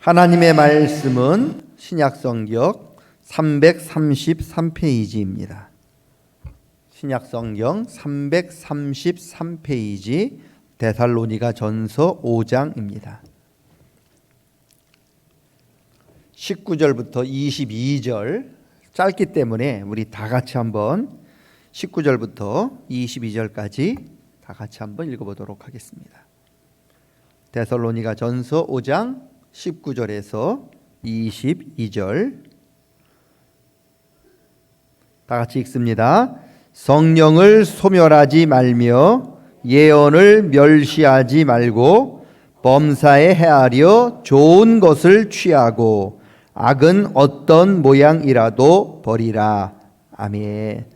하나님의 말씀은 신약성경 333페이지입니다. 신약성경 333페이지 데살로니가 전서 5장입니다. 19절부터 22절 짧기 때문에 우리 다 같이 한번 19절부터 22절까지 다 같이 한번 읽어보도록 하겠습니다. 데살로니가 전서 5장 19절에서 22절 다 같이 읽습니다. 성령을 소멸하지 말며 예언을 멸시하지 말고 범사에 헤아려 좋은 것을 취하고 악은 어떤 모양이라도 버리라. 아멘.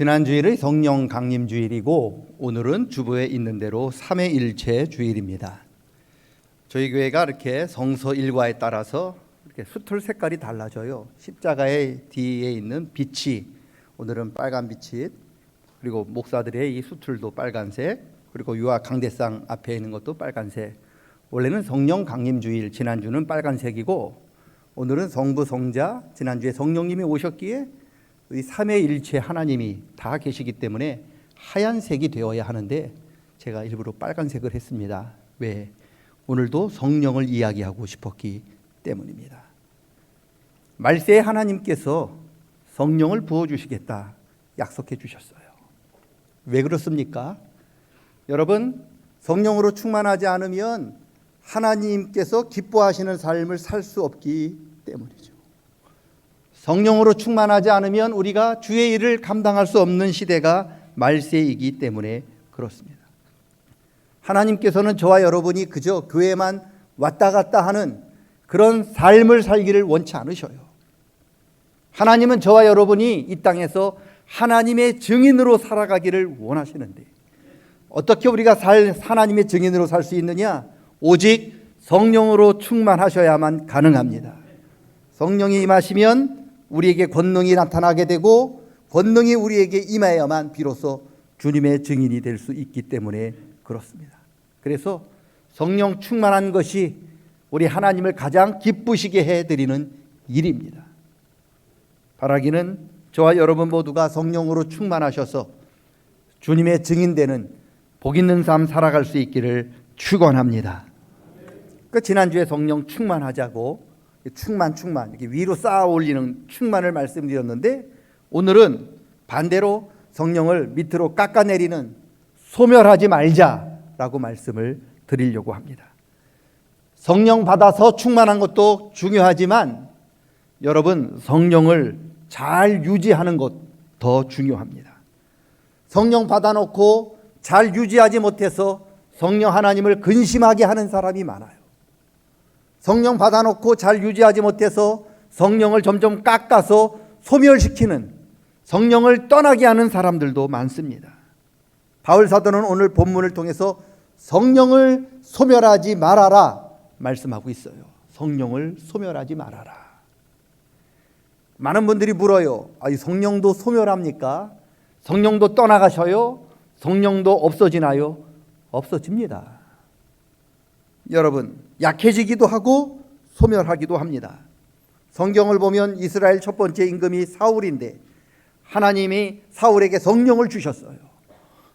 지난 주일은 성령 강림 주일이고 오늘은 주보에 있는 대로 삼위일체 주일입니다. 저희 교회가 이렇게 성서 일과에 따라서 이렇게 수틀 색깔이 달라져요. 십자가의 뒤에 있는 빛이 오늘은 빨간 빛이, 그리고 목사들의 이 수틀도 빨간색, 그리고 유아 강대상 앞에 있는 것도 빨간색. 원래는 성령 강림 주일, 지난주는 빨간색이고 오늘은 성부 성자, 지난주에 성령님이 오셨기에 이 삼위일체 하나님이 다 계시기 때문에 하얀색이 되어야 하는데 제가 일부러 빨간색을 했습니다. 왜? 오늘도 성령을 이야기하고 싶었기 때문입니다. 말세에 하나님께서 성령을 부어주시겠다 약속해 주셨어요. 왜 그렇습니까? 여러분, 성령으로 충만하지 않으면 하나님께서 기뻐하시는 삶을 살 수 없기 때문이죠. 성령으로 충만하지 않으면 우리가 주의 일을 감당할 수 없는 시대가 말세이기 때문에 그렇습니다. 하나님께서는 저와 여러분이 그저 교회만 왔다 갔다 하는 그런 삶을 살기를 원치 않으셔요. 하나님은 저와 여러분이 이 땅에서 하나님의 증인으로 살아가기를 원하시는데 어떻게 우리가 하나님의 증인으로 살 수 있느냐? 오직 성령으로 충만하셔야만 가능합니다. 성령이 임하시면 우리에게 권능이 나타나게 되고 권능이 우리에게 임하여야만 비로소 주님의 증인이 될 수 있기 때문에 그렇습니다. 그래서 성령 충만한 것이 우리 하나님을 가장 기쁘시게 해드리는 일입니다. 바라기는 저와 여러분 모두가 성령으로 충만하셔서 주님의 증인되는 복 있는 삶 살아갈 수 있기를 축원합니다. 지난주에 성령 충만하자고 충만 이렇게 위로 쌓아 올리는 충만을 말씀드렸는데 오늘은 반대로 성령을 밑으로 깎아내리는 소멸하지 말자라고 말씀을 드리려고 합니다. 성령 받아서 충만한 것도 중요하지만 여러분, 성령을 잘 유지하는 것 더 중요합니다. 성령 받아놓고 잘 유지하지 못해서 성령 하나님을 근심하게 하는 사람이 많아요. 성령 받아놓고 잘 유지하지 못해서 성령을 점점 깎아서 소멸시키는, 성령을 떠나게 하는 사람들도 많습니다. 바울 사도는 오늘 본문을 통해서 성령을 소멸하지 말아라 말씀하고 있어요. 성령을 소멸하지 말아라. 많은 분들이 물어요. 이 성령도 소멸합니까? 성령도 떠나가셔요? 성령도 없어지나요? 없어집니다. 여러분, 약해지기도 하고 소멸하기도 합니다. 성경을 보면 이스라엘 첫 번째 임금이 사울인데 하나님이 사울에게 성령을 주셨어요.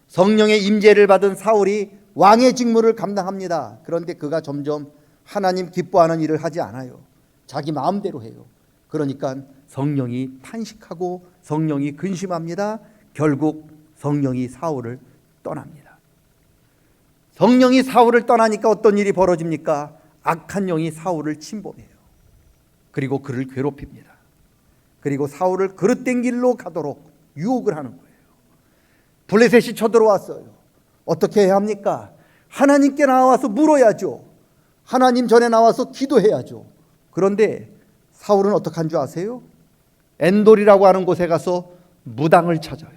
성령의 임재를 받은 사울이 왕의 직무를 감당합니다. 그런데 그가 점점 하나님 기뻐하는 일을 하지 않아요. 자기 마음대로 해요. 그러니까 성령이 탄식하고 성령이 근심합니다. 결국 성령이 사울을 떠납니다. 성령이 사울을 떠나니까 어떤 일이 벌어집니까? 악한 영이 사울을 침범해요. 그리고 그를 괴롭힙니다. 그리고 사울을 그릇된 길로 가도록 유혹을 하는 거예요. 블레셋이 쳐들어왔어요. 어떻게 해야 합니까? 하나님께 나와서 물어야죠. 하나님 전에 나와서 기도해야죠. 그런데 사울은 어떻게 한 줄 아세요? 엔돌이라고 하는 곳에 가서 무당을 찾아요.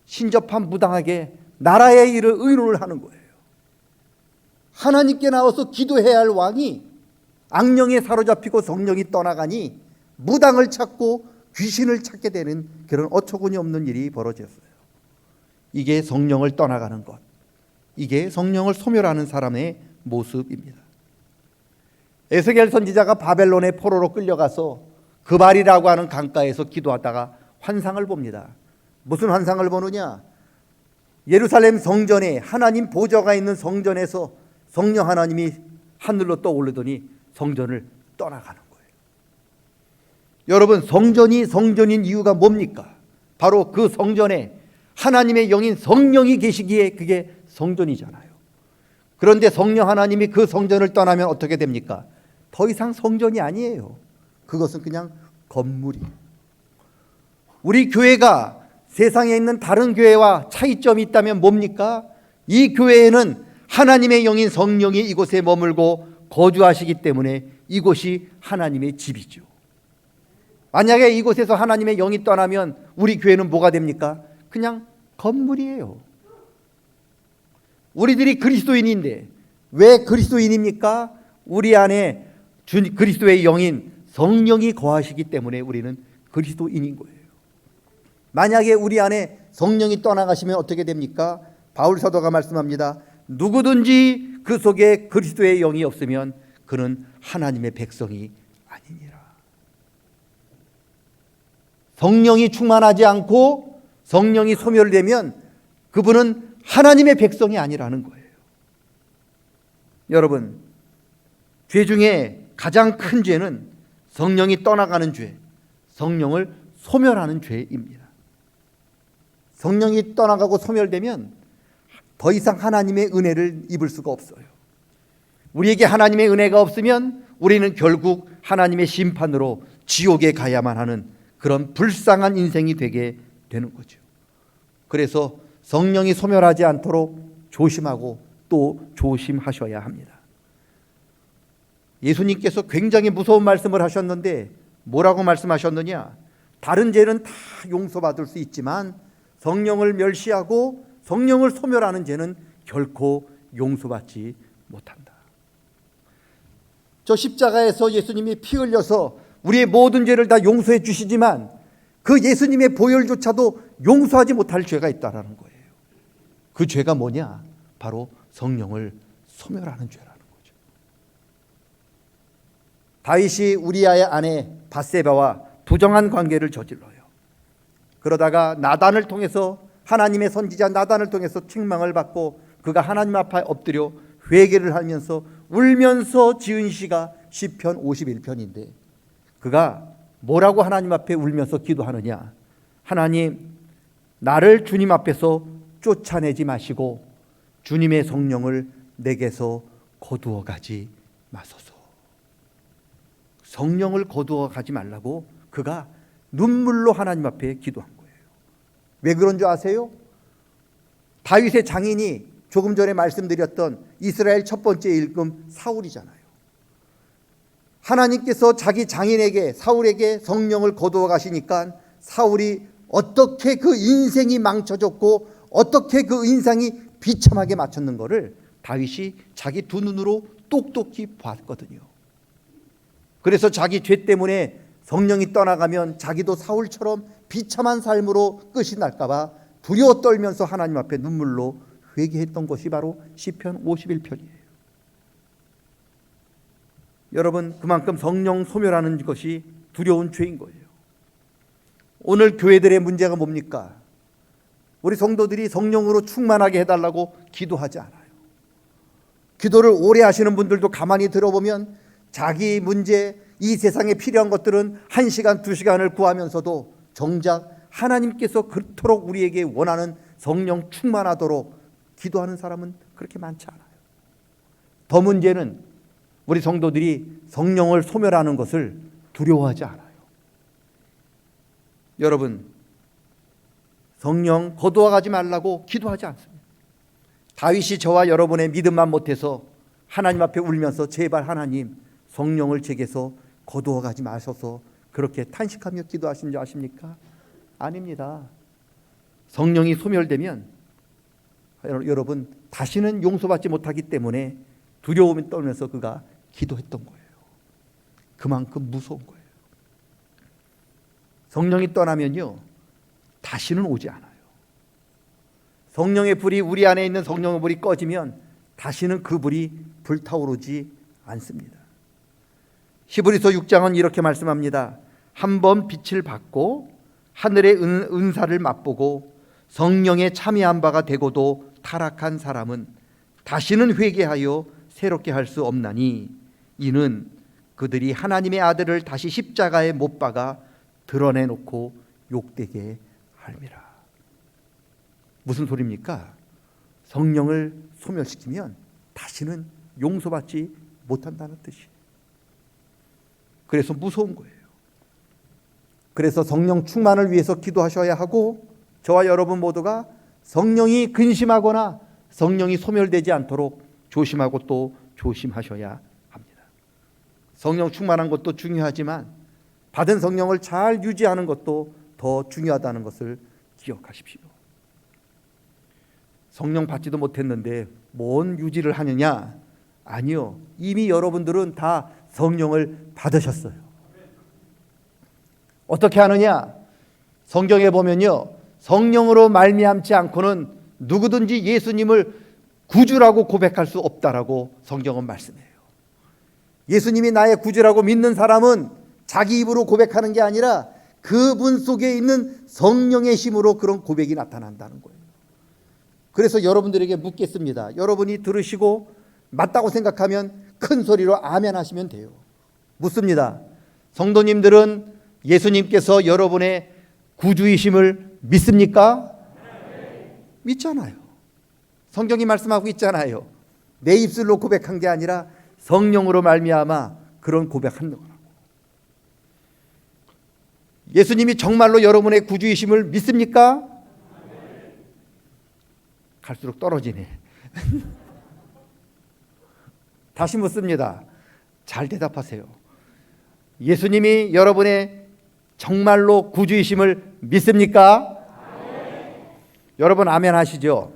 신접한 무당에게 나라의 일을 의논을 하는 거예요. 하나님께 나와서 기도해야 할 왕이 악령에 사로잡히고 성령이 떠나가니 무당을 찾고 귀신을 찾게 되는 그런 어처구니 없는 일이 벌어졌어요. 이게 성령을 떠나가는 것, 이게 성령을 소멸하는 사람의 모습입니다. 에스겔 선지자가 바벨론의 포로로 끌려가서 그발이라고 하는 강가에서 기도하다가 환상을 봅니다. 무슨 환상을 보느냐? 예루살렘 성전에 하나님 보좌가 있는 성전에서 성령 하나님이 하늘로 떠오르더니 성전을 떠나가는 거예요. 여러분, 성전이 성전인 이유가 뭡니까? 바로 그 성전에 하나님의 영인 성령이 계시기에 그게 성전이잖아요. 그런데 성령 하나님이 그 성전을 떠나면 어떻게 됩니까? 더 이상 성전이 아니에요. 그것은 그냥 건물이에요. 우리 교회가 세상에 있는 다른 교회와 차이점이 있다면 뭡니까? 이 교회에는 하나님의 영인 성령이 이곳에 머물고 거주하시기 때문에 이곳이 하나님의 집이죠. 만약에 이곳에서 하나님의 영이 떠나면 우리 교회는 뭐가 됩니까? 그냥 건물이에요. 우리들이 그리스도인인데 왜 그리스도인입니까? 우리 안에 그리스도의 영인 성령이 거하시기 때문에 우리는 그리스도인인 거예요. 만약에 우리 안에 성령이 떠나가시면 어떻게 됩니까? 바울 사도가 말씀합니다. 누구든지 그 속에 그리스도의 영이 없으면 그는 하나님의 백성이 아니니라. 성령이 충만하지 않고 성령이 소멸되면 그분은 하나님의 백성이 아니라는 거예요. 여러분, 죄 중에 가장 큰 죄는 성령이 떠나가는 죄, 성령을 소멸하는 죄입니다. 성령이 떠나가고 소멸되면 더 이상 하나님의 은혜를 입을 수가 없어요. 우리에게 하나님의 은혜가 없으면 우리는 결국 하나님의 심판으로 지옥에 가야만 하는 그런 불쌍한 인생이 되게 되는 거죠. 그래서 성령이 소멸하지 않도록 조심하고 또 조심하셔야 합니다. 예수님께서 굉장히 무서운 말씀을 하셨는데 뭐라고 말씀하셨느냐? 다른 죄는 다 용서받을 수 있지만 성령을 멸시하고 성령을 소멸하는 죄는 결코 용서받지 못한다. 저 십자가에서 예수님이 피 흘려서 우리의 모든 죄를 다 용서해 주시지만 그 예수님의 보혈조차도 용서하지 못할 죄가 있다라는 거예요. 그 죄가 뭐냐? 바로 성령을 소멸하는 죄라는 거죠. 다윗이 우리아의 아내 밧세바와 부정한 관계를 저질러요. 그러다가 나단을 통해서 하나님의 선지자 나단을 통해서 책망을 받고 그가 하나님 앞에 엎드려 회개를 하면서 울면서 지은 시가 시편 51편인데 그가 뭐라고 하나님 앞에 울면서 기도하느냐? 하나님, 나를 주님 앞에서 쫓아내지 마시고 주님의 성령을 내게서 거두어 가지 마소서. 성령을 거두어 가지 말라고 그가 눈물로 하나님 앞에 기도한 거예요. 왜 그런 줄 아세요? 다윗의 장인이 조금 전에 말씀드렸던 이스라엘 첫 번째 일금 사울이잖아요. 하나님께서 자기 장인에게 사울에게 성령을 거두어 가시니까 사울이 어떻게 그 인생이 망쳐졌고 어떻게 그 인생이 비참하게 마쳤는가를 다윗이 자기 두 눈으로 똑똑히 봤거든요. 그래서 자기 죄 때문에 성령이 떠나가면 자기도 사울처럼 비참한 삶으로 끝이 날까 봐 두려워 떨면서 하나님 앞에 눈물로 회개했던 것이 바로 시편 51편이에요. 여러분, 그만큼 성령 소멸하는 것이 두려운 죄인 거예요. 오늘 교회들의 문제가 뭡니까? 우리 성도들이 성령으로 충만하게 해달라고 기도하지 않아요. 기도를 오래 하시는 분들도 가만히 들어보면 자기 문제, 이 세상에 필요한 것들은 1시간, 2시간을 구하면서도 정작 하나님께서 그토록 우리에게 원하는 성령 충만하도록 기도하는 사람은 그렇게 많지 않아요. 더 문제는 우리 성도들이 성령을 소멸하는 것을 두려워하지 않아요. 여러분, 성령 거두어 가지 말라고 기도하지 않습니다. 다윗이 저와 여러분의 믿음만 못해서 하나님 앞에 울면서 제발 하나님 성령을 제게서 거두어 가지 마셔서 그렇게 탄식하며 기도하신 줄 아십니까? 아닙니다. 성령이 소멸되면 여러분 다시는 용서받지 못하기 때문에 두려움이 떨면서 그가 기도했던 거예요. 그만큼 무서운 거예요. 성령이 떠나면요 다시는 오지 않아요. 성령의 불이 우리 안에 있는 성령의 불이 꺼지면 다시는 그 불이 불타오르지 않습니다. 히브리서 6장은 이렇게 말씀합니다. 한번 빛을 받고 하늘의 은사를 맛보고 성령에 참여한 바가 되고도 타락한 사람은 다시는 회개하여 새롭게 할 수 없나니 이는 그들이 하나님의 아들을 다시 십자가에 못 박아 드러내놓고 욕되게 함이라. 무슨 소리입니까? 성령을 소멸시키면 다시는 용서받지 못한다는 뜻이에요. 그래서 무서운 거예요. 그래서 성령 충만을 위해서 기도하셔야 하고 저와 여러분 모두가 성령이 근심하거나 성령이 소멸되지 않도록 조심하고 또 조심하셔야 합니다. 성령 충만한 것도 중요하지만 받은 성령을 잘 유지하는 것도 더 중요하다는 것을 기억하십시오. 성령 받지도 못했는데 뭔 유지를 하느냐? 아니요. 이미 여러분들은 다 성령을 받으셨어요. 어떻게 하느냐? 성경에 보면요, 성령으로 말미암지 않고는 누구든지 예수님을 구주라고 고백할 수 없다라고 성경은 말씀해요. 예수님이 나의 구주라고 믿는 사람은 자기 입으로 고백하는 게 아니라 그분 속에 있는 성령의 힘으로 그런 고백이 나타난다는 거예요. 그래서 여러분들에게 묻겠습니다. 여러분이 들으시고 맞다고 생각하면 큰 소리로 아멘 하시면 돼요. 묻습니다. 성도님들은 예수님께서 여러분의 구주이심을 믿습니까? 믿잖아요. 성경이 말씀하고 있잖아요. 내 입술로 고백한 게 아니라 성령으로 말미암아 그런 고백한 거라고. 예수님이 정말로 여러분의 구주이심을 믿습니까? 갈수록 떨어지네. 다시 묻습니다. 잘 대답하세요. 예수님이 여러분의 정말로 구주이심을 믿습니까? 여러분 아멘 하시죠?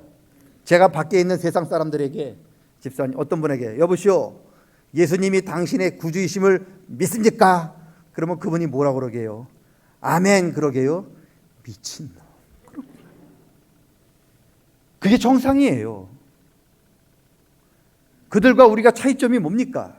제가 밖에 있는 세상 사람들에게, 집사님 어떤 분에게 여보시오, 예수님이 당신의 구주이심을 믿습니까? 그러면 그분이 뭐라고 그러게요? 아멘 그러게요? 미친놈. 그게 정상이에요. 그들과 우리가 차이점이 뭡니까?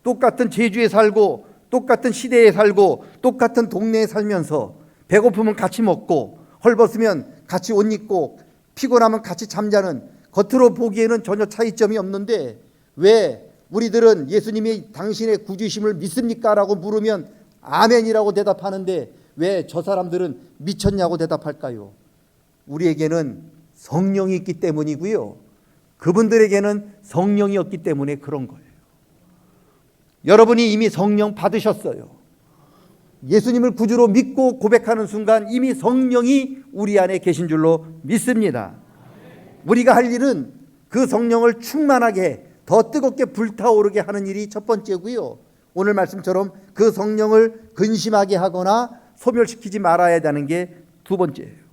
똑같은 제주에 살고 똑같은 시대에 살고 똑같은 동네에 살면서 배고프면 같이 먹고 헐벗으면 같이 옷 입고 피곤하면 같이 잠자는, 겉으로 보기에는 전혀 차이점이 없는데 왜 우리들은 예수님이 당신의 구주심을 믿습니까? 라고 물으면 아멘이라고 대답하는데 왜 저 사람들은 미쳤냐고 대답할까요? 우리에게는 성령이 있기 때문이고요, 그분들에게는 성령이 없기 때문에 그런 거예요. 여러분이 이미 성령 받으셨어요. 예수님을 구주로 믿고 고백하는 순간 이미 성령이 우리 안에 계신 줄로 믿습니다. 우리가 할 일은 그 성령을 충만하게 더 뜨겁게 불타오르게 하는 일이 첫 번째고요, 오늘 말씀처럼 그 성령을 근심하게 하거나 소멸시키지 말아야 하는 게 두 번째예요.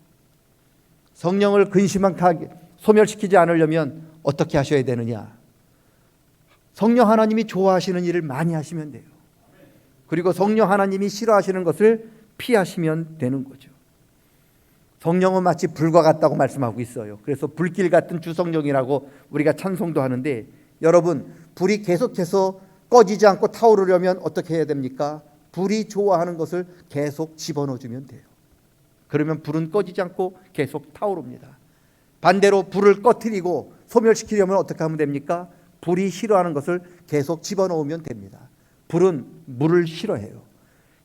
성령을 근심하게 소멸시키지 않으려면 어떻게 하셔야 되느냐? 성령 하나님이 좋아하시는 일을 많이 하시면 돼요. 그리고 성령 하나님이 싫어하시는 것을 피하시면 되는 거죠. 성령은 마치 불과 같다고 말씀하고 있어요. 그래서 불길 같은 주성령이라고 우리가 찬송도 하는데, 여러분 불이 계속해서 꺼지지 않고 타오르려면 어떻게 해야 됩니까? 불이 좋아하는 것을 계속 집어넣어주면 돼요. 그러면 불은 꺼지지 않고 계속 타오릅니다. 반대로 불을 꺼트리고 소멸시키려면 어떻게 하면 됩니까? 불이 싫어하는 것을 계속 집어넣으면 됩니다. 불은 물을 싫어해요.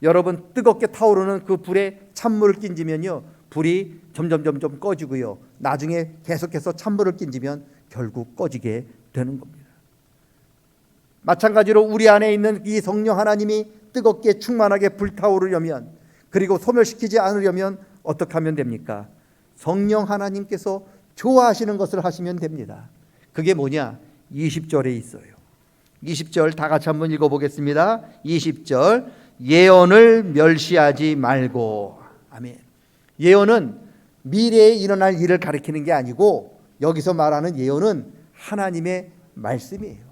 여러분 뜨겁게 타오르는 그 불에 찬물을 끼얹으면요, 불이 점점 꺼지고요, 나중에 계속해서 찬물을 끼얹으면 결국 꺼지게 되는 겁니다. 마찬가지로 우리 안에 있는 이 성령 하나님이 뜨겁게 충만하게 불타오르려면, 그리고 소멸시키지 않으려면 어떻게 하면 됩니까? 성령 하나님께서 좋아하시는 것을 하시면 됩니다. 그게 뭐냐? 20절에 있어요. 20절 다 같이 한번 읽어보겠습니다. 20절, 예언을 멸시하지 말고. 아멘. 예언은 미래에 일어날 일을 가리키는 게 아니고, 여기서 말하는 예언은 하나님의 말씀이에요.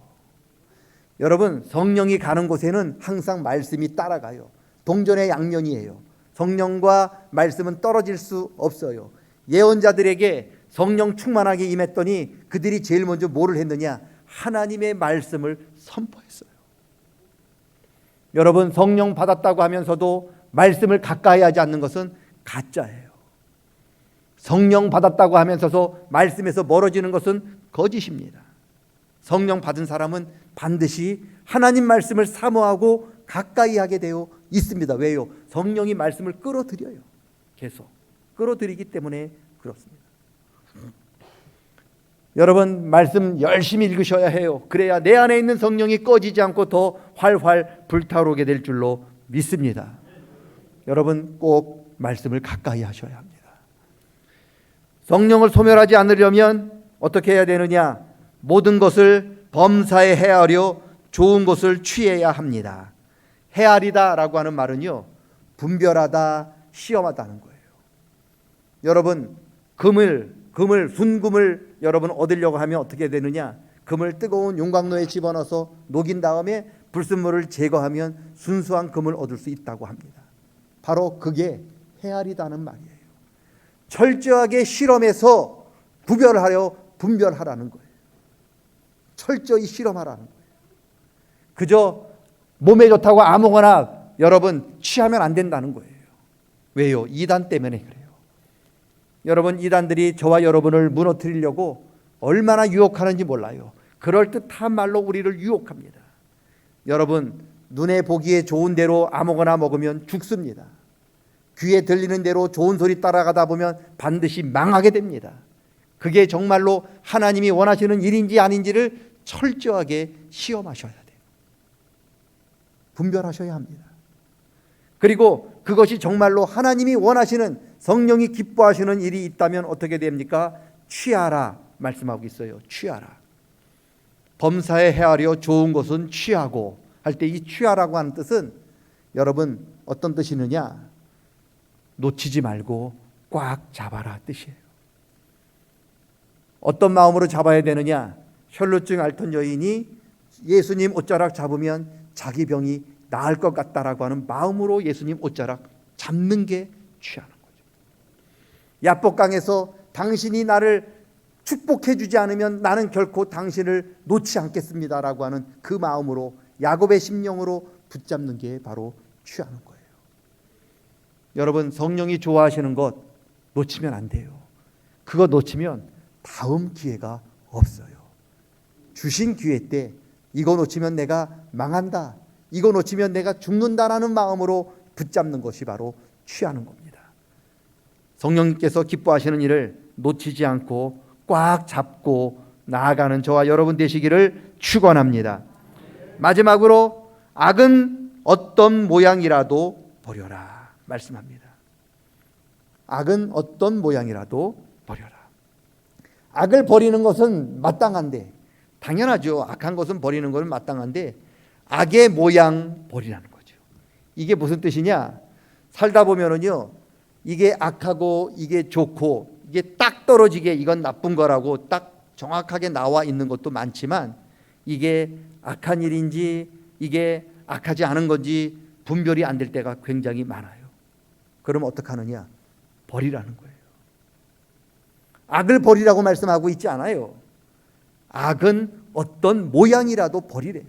여러분 성령이 가는 곳에는 항상 말씀이 따라가요. 동전의 양면이에요. 성령과 말씀은 떨어질 수 없어요. 예언자들에게 성령 충만하게 임했더니 그들이 제일 먼저 뭐를 했느냐? 하나님의 말씀을 선포했어요. 여러분 성령 받았다고 하면서도 말씀을 가까이 하지 않는 것은 가짜예요. 성령 받았다고 하면서도 말씀에서 멀어지는 것은 거짓입니다. 성령 받은 사람은 반드시 하나님 말씀을 사모하고 가까이 하게 되어 있습니다. 왜요? 성령이 말씀을 끌어들여요. 계속 끌어들이기 때문에 그렇습니다. 여러분 말씀 열심히 읽으셔야 해요. 그래야 내 안에 있는 성령이 꺼지지 않고 더 활활 불타오르게 될 줄로 믿습니다. 여러분 꼭 말씀을 가까이 하셔야 합니다. 성령을 소멸하지 않으려면 어떻게 해야 되느냐? 모든 것을 범사에 헤아려 좋은 것을 취해야 합니다. 헤아리다 라고 하는 말은요, 분별하다, 시험하다는 거예요. 여러분, 순금을 여러분 얻으려고 하면 어떻게 되느냐? 금을 뜨거운 용광로에 집어넣어서 녹인 다음에 불순물을 제거하면 순수한 금을 얻을 수 있다고 합니다. 바로 그게 헤아리다는 말이에요. 철저하게 실험해서 분별하라는 거예요. 철저히 실험하라는 거예요. 그저 몸에 좋다고 아무거나 여러분 취하면 안 된다는 거예요. 왜요? 이단 때문에 그래요. 여러분, 이단들이 저와 여러분을 무너뜨리려고 얼마나 유혹하는지 몰라요. 그럴듯한 말로 우리를 유혹합니다. 여러분, 눈에 보기에 좋은 대로 아무거나 먹으면 죽습니다. 귀에 들리는 대로 좋은 소리 따라가다 보면 반드시 망하게 됩니다. 그게 정말로 하나님이 원하시는 일인지 아닌지를 철저하게 시험하셔야 돼요. 분별하셔야 합니다. 그리고 그것이 정말로 하나님이 원하시는, 성령이 기뻐하시는 일이 있다면 어떻게 됩니까? 취하라 말씀하고 있어요. 취하라. 범사에 헤아려 좋은 것은 취하고 할 때 이 취하라고 하는 뜻은 여러분 어떤 뜻이느냐? 놓치지 말고 꽉 잡아라 뜻이에요. 어떤 마음으로 잡아야 되느냐? 혈루증 앓던 여인이 예수님 옷자락 잡으면 자기 병이 나을 것 같다라고 하는 마음으로 예수님 옷자락 잡는 게 취하는 거죠. 야복강에서 당신이 나를 축복해 주지 않으면 나는 결코 당신을 놓지 않겠습니다라고 하는 그 마음으로, 야곱의 심령으로 붙잡는 게 바로 취하는 거예요. 여러분, 성령이 좋아하시는 것 놓치면 안 돼요. 그거 놓치면 다음 기회가 없어요. 주신 기회 때 이거 놓치면 내가 망한다, 이거 놓치면 내가 죽는다라는 마음으로 붙잡는 것이 바로 취하는 겁니다. 성령님께서 기뻐하시는 일을 놓치지 않고 꽉 잡고 나아가는 저와 여러분 되시기를 축원합니다. 마지막으로 악은 어떤 모양이라도 버려라 말씀합니다. 악은 어떤 모양이라도 버려라. 악을 버리는 것은 마땅한데, 당연하죠. 악한 것은 버리는 것은 마땅한데 악의 모양 버리라는 거죠. 이게 무슨 뜻이냐? 살다 보면은요, 이게 악하고 이게 좋고 이게 딱 떨어지게 이건 나쁜 거라고 딱 정확하게 나와 있는 것도 많지만, 이게 악한 일인지 이게 악하지 않은 건지 분별이 안 될 때가 굉장히 많아요. 그럼 어떡하느냐? 버리라는 거예요. 악을 버리라고 말씀하고 있지 않아요. 악은 어떤 모양이라도 버리래요.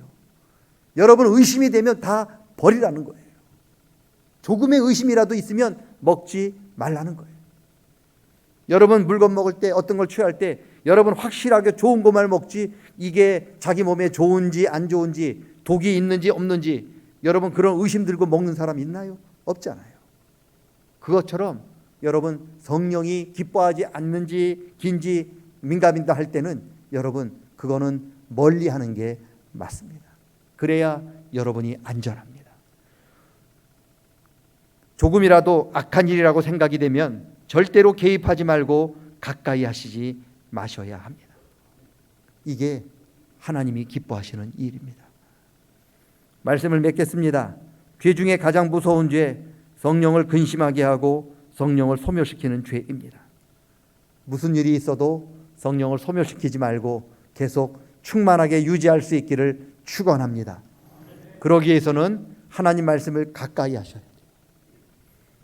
여러분, 의심이 되면 다 버리라는 거예요. 조금의 의심이라도 있으면 먹지 말라는 거예요. 여러분, 물건 먹을 때, 어떤 걸 취할 때 여러분 확실하게 좋은 것만 먹지, 이게 자기 몸에 좋은지 안 좋은지, 독이 있는지 없는지 여러분 그런 의심 들고 먹는 사람 있나요? 없잖아요. 그것처럼 여러분, 성령이 기뻐하지 않는지 긴지 민감이다 할 때는 여러분 그거는 멀리 하는 게 맞습니다. 그래야 여러분이 안전합니다. 조금이라도 악한 일이라고 생각이 되면 절대로 개입하지 말고 가까이 하시지 마셔야 합니다. 이게 하나님이 기뻐하시는 일입니다. 말씀을 맺겠습니다. 죄 중에 가장 무서운 죄, 성령을 근심하게 하고 성령을 소멸시키는 죄입니다. 무슨 일이 있어도 성령을 소멸시키지 말고 계속 충만하게 유지할 수 있기를 축원합니다. 그러기 위해서는 하나님 말씀을 가까이 하셔야 돼요.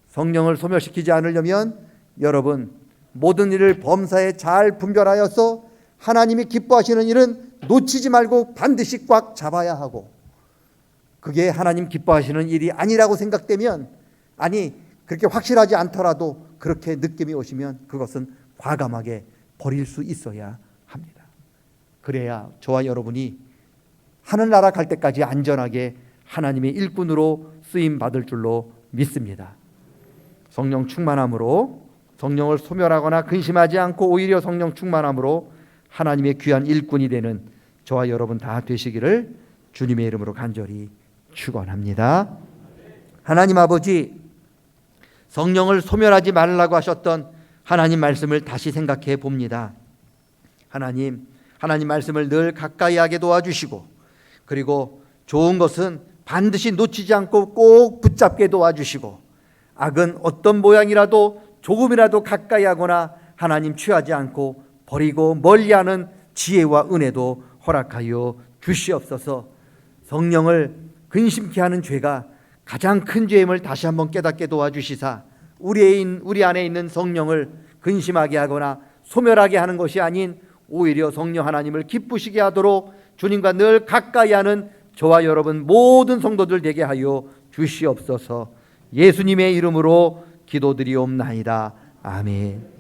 성령을 소멸시키지 않으려면 여러분 모든 일을 범사에 잘 분별하여서 하나님이 기뻐하시는 일은 놓치지 말고 반드시 꽉 잡아야 하고, 그게 하나님 기뻐하시는 일이 아니라고 생각되면, 아니 그렇게 확실하지 않더라도 그렇게 느낌이 오시면 그것은 과감하게 버릴 수 있어야 합니다. 그래야 저와 여러분이 하늘나라 갈 때까지 안전하게 하나님의 일꾼으로 쓰임 받을 줄로 믿습니다. 성령 충만함으로, 성령을 소멸하거나 근심하지 않고 오히려 성령 충만함으로 하나님의 귀한 일꾼이 되는 저와 여러분 다 되시기를 주님의 이름으로 간절히 축원합니다. 하나님 아버지, 성령을 소멸하지 말라고 하셨던 하나님 말씀을 다시 생각해 봅니다. 하나님 말씀을 늘 가까이 하게 도와주시고, 그리고 좋은 것은 반드시 놓치지 않고 꼭 붙잡게 도와주시고, 악은 어떤 모양이라도 조금이라도 가까이 하거나 하나님 취하지 않고 버리고 멀리하는 지혜와 은혜도 허락하여 주시옵소서. 성령을 근심케 하는 죄가 가장 큰 죄임을 다시 한번 깨닫게 도와주시사 우리 안에 있는 성령을 근심하게 하거나 소멸하게 하는 것이 아닌 오히려 성령 하나님을 기쁘시게 하도록 주님과 늘 가까이 하는 저와 여러분 모든 성도들 되게 하여 주시옵소서. 예수님의 이름으로 기도드리옵나이다. 아멘.